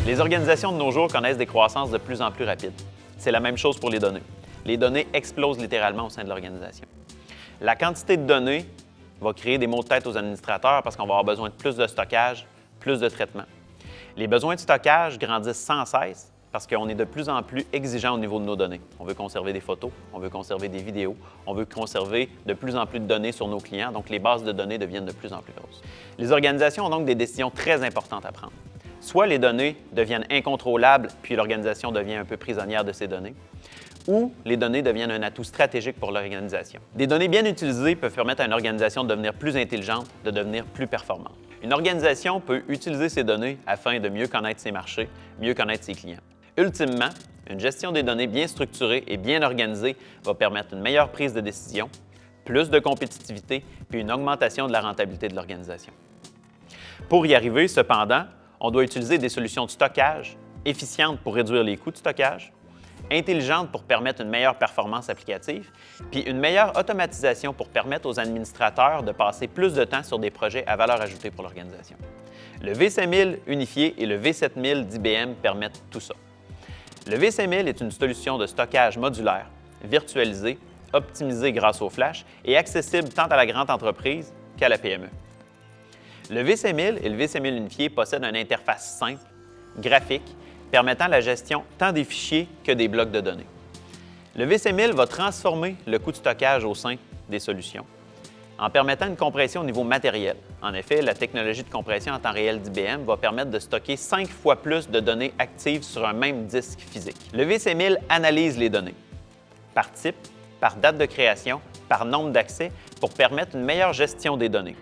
Les organisations de nos jours connaissent des croissances de plus en plus rapides. C'est la même chose pour les données. Les données explosent littéralement au sein de l'organisation. La quantité de données va créer des maux de tête aux administrateurs parce qu'on va avoir besoin de plus de stockage, plus de traitement. Les besoins de stockage grandissent sans cesse parce qu'on est de plus en plus exigeant au niveau de nos données. On veut conserver des photos, on veut conserver des vidéos, on veut conserver de plus en plus de données sur nos clients, donc les bases de données deviennent de plus en plus grosses. Les organisations ont donc des décisions très importantes à prendre. Soit les données deviennent incontrôlables, puis l'organisation devient un peu prisonnière de ces données, ou les données deviennent un atout stratégique pour l'organisation. Des données bien utilisées peuvent permettre à une organisation de devenir plus intelligente, de devenir plus performante. Une organisation peut utiliser ces données afin de mieux connaître ses marchés, mieux connaître ses clients. Ultimement, une gestion des données bien structurée et bien organisée va permettre une meilleure prise de décision, plus de compétitivité, puis une augmentation de la rentabilité de l'organisation. Pour y arriver, cependant, on doit utiliser des solutions de stockage efficientes pour réduire les coûts de stockage, intelligentes pour permettre une meilleure performance applicative, puis une meilleure automatisation pour permettre aux administrateurs de passer plus de temps sur des projets à valeur ajoutée pour l'organisation. Le V5000 unifié et le V7000 d'IBM permettent tout ça. Le V5000 est une solution de stockage modulaire, virtualisée, optimisée grâce au flash et accessible tant à la grande entreprise qu'à la PME. Le V5000 et le V5000 unifié possèdent une interface simple, graphique, permettant la gestion tant des fichiers que des blocs de données. Le V5000 va transformer le coût de stockage au sein des solutions en permettant une compression au niveau matériel. En effet, la technologie de compression en temps réel d'IBM va permettre de stocker 5 fois plus de données actives sur un même disque physique. Le V5000 analyse les données par type, par date de création, par nombre d'accès pour permettre une meilleure gestion des données.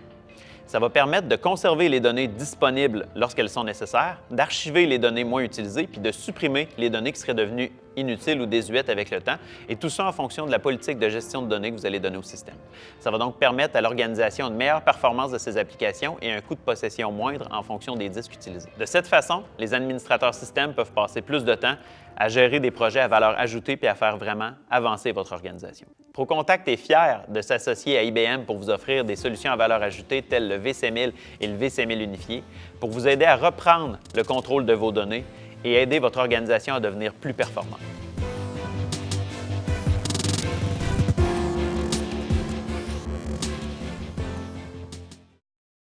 Ça va permettre de conserver les données disponibles lorsqu'elles sont nécessaires, d'archiver les données moins utilisées, puis de supprimer les données qui seraient devenues inutiles ou désuètes avec le temps, et tout ça en fonction de la politique de gestion de données que vous allez donner au système. Ça va donc permettre à l'organisation une meilleure performance de ses applications et un coût de possession moindre en fonction des disques utilisés. De cette façon, les administrateurs système peuvent passer plus de temps à gérer des projets à valeur ajoutée puis à faire vraiment avancer votre organisation. ProContact est fier de s'associer à IBM pour vous offrir des solutions à valeur ajoutée telles le V5000 et le V5000 unifié pour vous aider à reprendre le contrôle de vos données et aider votre organisation à devenir plus performante.